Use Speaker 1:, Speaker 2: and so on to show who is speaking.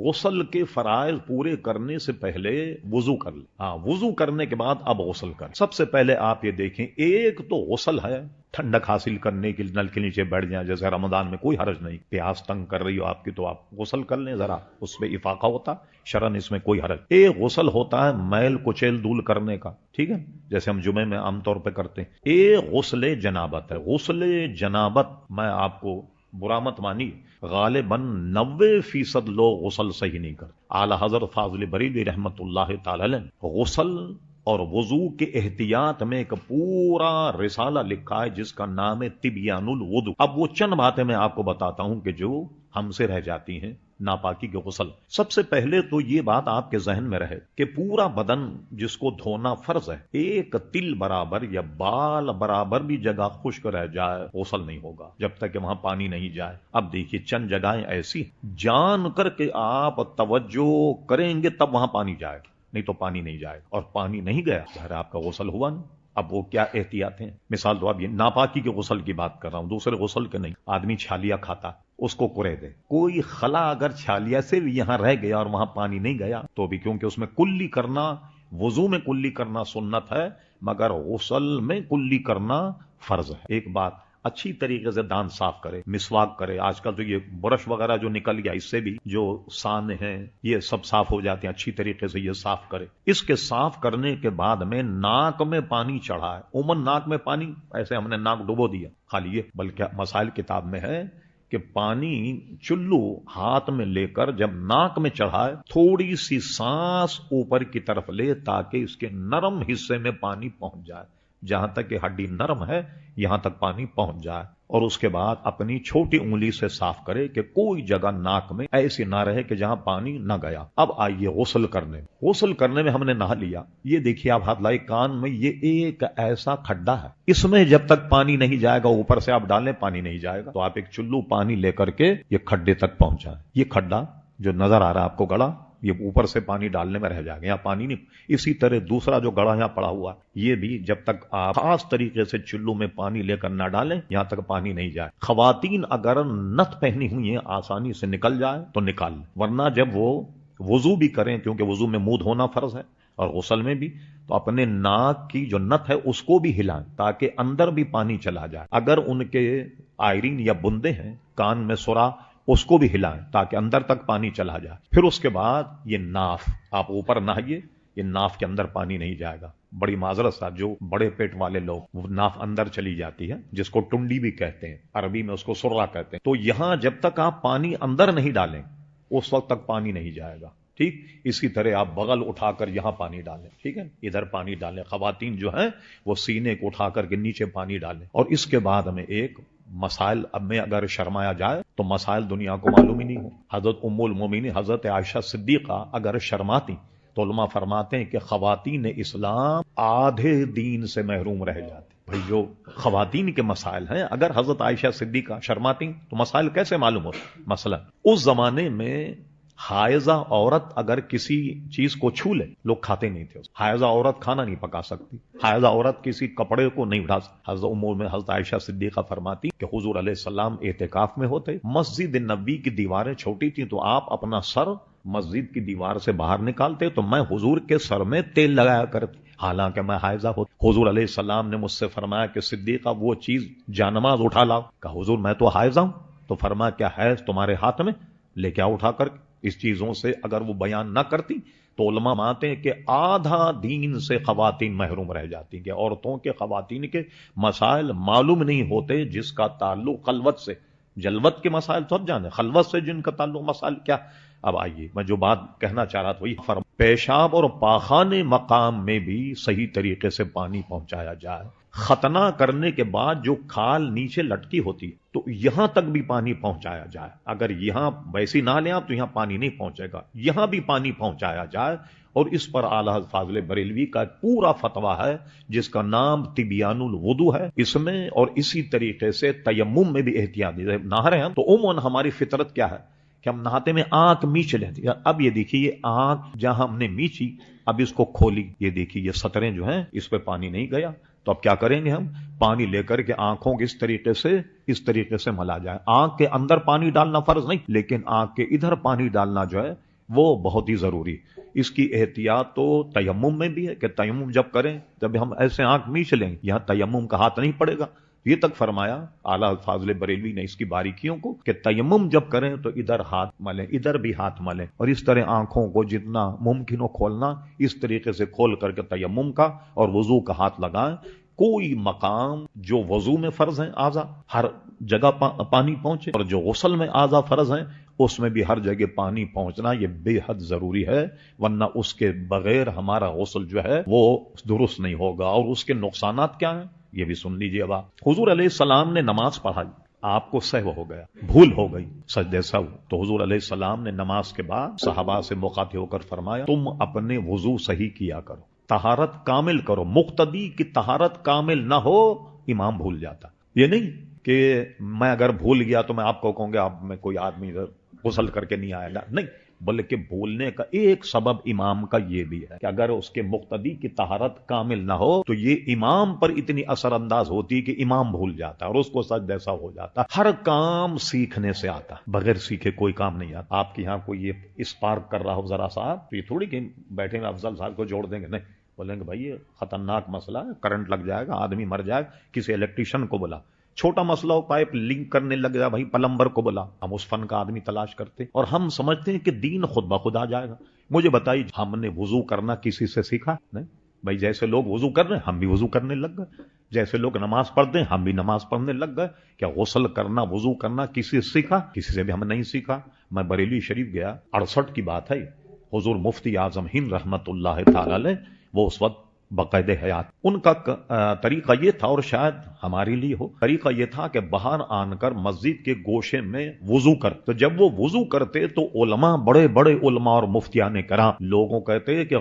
Speaker 1: غسل کے فرائض پورے کرنے سے پہلے وضو کر لیں. وضو کرنے کے بعد اب غسل کر. سب سے پہلے آپ یہ دیکھیں، ایک تو غسل ہے ٹھنڈک حاصل کرنے کے نل کے نیچے بیٹھ جائیں، جیسے رمضان میں کوئی حرج نہیں، پیاس تنگ کر رہی ہو آپ کی تو آپ غسل کر لیں، ذرا اس میں افاقہ ہوتا، شرعاً اس میں کوئی حرج. ایک غسل ہوتا ہے میل کچیل دول کرنے کا، ٹھیک ہے، جیسے ہم جمعے میں عام طور پہ کرتے ہیں. ایک غسل جنابت ہے. غسل جنابت میں آپ کو برا مت مانی، غالباً 90% لوگ غسل صحیح نہیں کرتے. اعلی حضرت فاضل بریلوی رحمت اللہ تعالی علیہ غسل اور وضو کے احتیاط میں ایک پورا رسالہ لکھا ہے جس کا نام ہے تبیان الوضو. اب وہ چند باتیں میں آپ کو بتاتا ہوں کہ جو ہم سے رہ جاتی ہیں ناپاکی کے غسل. سب سے پہلے تو یہ بات آپ کے ذہن میں رہے کہ پورا بدن جس کو دھونا فرض ہے، ایک تل برابر یا بال برابر بھی جگہ خشک رہ جائے غسل نہیں ہوگا جب تک کہ وہاں پانی نہیں جائے. اب دیکھیے چند جگہیں ایسی جان کر کے آپ توجہ کریں گے تب وہاں پانی جائے گا، نہیں تو پانی نہیں جائے گا، اور پانی نہیں گیا ظاہر آپ کا غسل ہوا نہیں. اب وہ کیا احتیاط ہیں؟ مثال تو اب یہ ناپاکی کے غسل کی بات کر رہا ہوں، دوسرے غسل کے نہیں. آدمی چھالیا کھاتا، اس کو کرے دے، کوئی خلا اگر چھالیا سے بھی یہاں رہ گیا اور وہاں پانی نہیں گیا تو بھی، کیونکہ اس میں کلی کرنا، وضو میں کلی کرنا سنت ہے مگر غسل میں کلی کرنا فرض ہے. ایک بات، اچھی طریقے سے دانت صاف کرے، مسواک کرے. آج کل تو یہ برش وغیرہ جو نکل گیا، اس سے بھی جو سان ہیں یہ سب صاف ہو جاتے ہیں. اچھی طریقے سے یہ صاف کرے. اس کے صاف کرنے کے بعد میں ناک میں پانی چڑھائے. عموماً ناک میں پانی ایسے ہم نے ناک ڈبو دیا خالی یہ، بلکہ مسائل کتاب میں ہے کہ پانی چلو ہاتھ میں لے کر جب ناک میں چڑھائے تھوڑی سی سانس اوپر کی طرف لے تاکہ اس کے نرم حصے میں پانی پہنچ جائے، جہاں تک کہ ہڈی نرم ہے یہاں تک پانی پہنچ جائے. اور اس کے بعد اپنی چھوٹی انگلی سے صاف کرے کہ کوئی جگہ ناک میں ایسی نہ رہے کہ جہاں پانی نہ گیا. اب آئیے غسل کرنے. غسل کرنے میں ہم نے نہا لیا، یہ دیکھیے آپ ہاتھ لائے کان میں، یہ ایک ایسا کھڈا ہے، اس میں جب تک پانی نہیں جائے گا، اوپر سے آپ ڈالیں پانی نہیں جائے گا، تو آپ ایک چلو پانی لے کر کے یہ کھڈے تک پہنچائیں. یہ کھڈا جو نظر آ رہا ہے آپ کو گڑا، یہ اوپر سے پانی ڈالنے میں رہ جائے گا، یہاں پانی نہیں. اسی طرح دوسرا جو گڑا یہاں پڑا ہوا یہ بھی جب تک آپ خاص طریقے سے چلو میں پانی لے کر نہ ڈالیں یہاں تک پانی نہیں جائے. خواتین اگر نت پہنی ہوئی ہیں آسانی سے نکل جائے تو نکال لیں، ورنہ جب وہ وضو بھی کریں، کیونکہ وضو میں منہ دھونا فرض ہے اور غسل میں بھی، تو اپنے ناک کی جو نت ہے اس کو بھی ہلائیں تاکہ اندر بھی پانی چلا جائے. اگر ان کے آئرین یا بندے ہیں کان میں سرا، اس کو بھی ہلائیں تاکہ اندر تک پانی چلا جائے. پھر اس کے بعد یہ ناف، آپ اوپر نہائیے، یہ ناف کے اندر پانی نہیں جائے گا. بڑی معذرت سے جو بڑے پیٹ والے لوگ، وہ ناف اندر چلی جاتی ہے جس کو ٹنڈی بھی کہتے ہیں، عربی میں اس کو سرہ کہتے ہیں. تو یہاں جب تک آپ پانی اندر نہیں ڈالیں اس وقت تک پانی نہیں جائے گا. ٹھیک اسی طرح آپ بغل اٹھا کر یہاں پانی ڈالیں، ٹھیک ہے، ادھر پانی ڈالیں. خواتین جو ہیں وہ سینے کو اٹھا کر کے نیچے پانی ڈالیں. اور اس کے بعد ہمیں ایک مسائل، اب میں اگر شرمایا جائے تو مسائل دنیا کو معلوم ہی نہیں ہو. حضرت ام المومنین حضرت عائشہ صدیقہ اگر شرماتی تو علماء فرماتے ہیں کہ خواتین اسلام آدھے دین سے محروم رہ جاتی. بھئی جو خواتین کے مسائل ہیں، اگر حضرت عائشہ صدیقہ شرماتی تو مسائل کیسے معلوم ہوتے؟ مثلا اس زمانے میں حائضہ عورت اگر کسی چیز کو چھو لے، لوگ کھاتے نہیں تھے. حائضہ عورت کھانا نہیں پکا سکتی، حائضہ عورت کسی کپڑے کو نہیں اٹھا سکتی. حضرت امور میں حضرت عائشہ صدیقہ فرماتی کہ حضور علیہ السلام اعتکاف میں ہوتے، مسجد نبی کی دیواریں چھوٹی تھیں تو آپ اپنا سر مسجد کی دیوار سے باہر نکالتے تو میں حضور کے سر میں تیل لگایا کرتی، حالانکہ میں حائضہ ہوتی. حضور علیہ السلام نے مجھ سے فرمایا کہ صدیقہ وہ چیز جانماز اٹھا لاؤ. کہا حضور میں تو حائضہ ہوں. تو فرمایا کیا حیض تمہارے ہاتھ میں؟ لے کے آؤ اٹھا کر. اس چیزوں سے اگر وہ بیان نہ کرتی تو علماء مانتے ہیں کہ آدھا دین سے خواتین محروم رہ جاتی، کہ عورتوں کے، خواتین کے مسائل معلوم نہیں ہوتے جس کا تعلق خلوت سے. جلوت کے مسائل سب جانے، خلوت سے جن کا تعلق مسائل کیا. اب آئیے میں جو بات کہنا چاہ رہا تھا وہی پیشاب اور پاخانے مقام میں بھی صحیح طریقے سے پانی پہنچایا جائے. ختنہ کرنے کے بعد جو کھال نیچے لٹکی ہوتی تو یہاں تک بھی پانی پہنچایا جائے. اگر یہاں ویسی نہ لیں آپ تو یہاں پانی نہیں پہنچے گا، یہاں بھی پانی پہنچایا جائے. اور اس پر اعلیٰ حضرت فاضل بریلوی کا پورا فتویٰ ہے جس کا نام تبیان الوضو ہے. اس میں اور اسی طریقے سے تیمم میں بھی احتیاط ہے. نہا رہے ہیں تو عموماً ہماری فطرت کیا ہے کہ ہم نہاتے میں آنکھ میچ لیتے ہیں. اب یہ دیکھیے یہ آنکھ جہاں ہم نے میچی، اب اس کو کھولی، یہ دیکھیے یہ سطریں جو ہیں اس پہ پانی نہیں گیا. تو اب کیا کریں گے؟ ہم پانی لے کر کے آنکھوں کو اس طریقے سے ملا جائے. آنکھ کے اندر پانی ڈالنا فرض نہیں، لیکن آنکھ کے ادھر پانی ڈالنا جو ہے وہ بہت ہی ضروری۔ اس کی احتیاط تو تیمم میں بھی ہے کہ تیمم جب کریں، جب ہم ایسے آنکھ میچ لیں، یہاں تیمم کا ہاتھ نہیں پڑے گا، یہ تک فرمایا اعلیٰ فاضل بریلوی نے اس کی باریکیوں کو کہ تیمم جب کریں تو ادھر ہاتھ ملیں، ادھر بھی ہاتھ ملیں، اور اس طرح آنکھوں کو جتنا ممکن ہو کھولنا، اس طریقے سے کھول کر کے تیمم کا اور وضو کا ہاتھ لگائیں۔ کوئی مقام جو وضو میں فرض ہیں اعضا، ہر جگہ پانی پہنچے، اور جو غسل میں اعضا فرض ہیں اس میں بھی ہر جگہ پانی پہنچنا یہ بے حد ضروری ہے، ورنہ اس کے بغیر ہمارا غسل جو ہے وہ درست نہیں ہوگا۔ اور اس کے نقصانات کیا ہیں یہ بھی سن لیجئے۔ اب حضور علیہ السلام نے نماز پڑھائی، آپ کو سہو ہو گیا، بھول ہو گئی، سجدے سہو، تو حضور علیہ السلام نے نماز کے بعد صحابہ سے مخاطب ہو کر فرمایا تم اپنے وضو صحیح کیا کرو، طہارت کامل کرو۔ مقتدی کی طہارت کامل نہ ہو امام بھول جاتا۔ یہ نہیں کہ میں اگر بھول گیا تو میں آپ کو کہوں گا آپ میں کوئی آدمی غسل کر کے نہیں آئے گا، نہیں، بلکہ بھولنے کا ایک سبب امام کا یہ بھی ہے کہ اگر اس کے مقتدی کی طہارت کامل نہ ہو تو یہ امام پر اتنی اثر انداز ہوتی کہ امام بھول جاتا اور اس کو سجدہ سہو ہو جاتا۔ ہر کام سیکھنے سے آتا، بغیر سیکھے کوئی کام نہیں آتا۔ آپ کے یہاں کوئی یہ اسپارک کر رہا ہو ذرا صاحب، تو یہ تھوڑی کہ بیٹھے میں افضل صاحب کو جوڑ دیں گے، نہیں، بولیں گے بھائی یہ خطرناک مسئلہ ہے، کرنٹ لگ جائے گا، آدمی مر جائے گا، کسی الیکٹریشین کو بلا۔ چھوٹا مسئلہ ہو، پائپ لنک کرنے لگ جائے، بھائی پلمبر کو بلا۔ ہم اس فن کا آدمی تلاش کرتے اور ہم سمجھتے ہیں کہ دین خود بخود آ جائے گا۔ مجھے بتائیے ہم نے وضو کرنا کسی سے سیکھا؟ نہیں بھائی، جیسے لوگ وضو کر رہے ہیں ہم بھی وضو کرنے لگ گئے، جیسے لوگ نماز پڑھتے ہیں ہم بھی نماز پڑھنے لگ گئے۔ کیا غسل کرنا وضو کرنا کسی سے سیکھا؟ کسی سے بھی ہم نہیں سیکھا۔ میں بریلی شریف گیا، 68 کی بات ہے، حضور مفتی اعظم ہند رحمت اللہ تعالی علیہ وہ اس وقت باقاعدہ حیات، ان کا طریقہ یہ تھا، اور شاید ہمارے لیے ہو، طریقہ یہ تھا کہ باہر آن کر مسجد کے گوشے میں وضو کر، تو جب وہ وضو کرتے تو علماء، بڑے بڑے علماء اور مفتیان کرام لوگوں کہتے کہ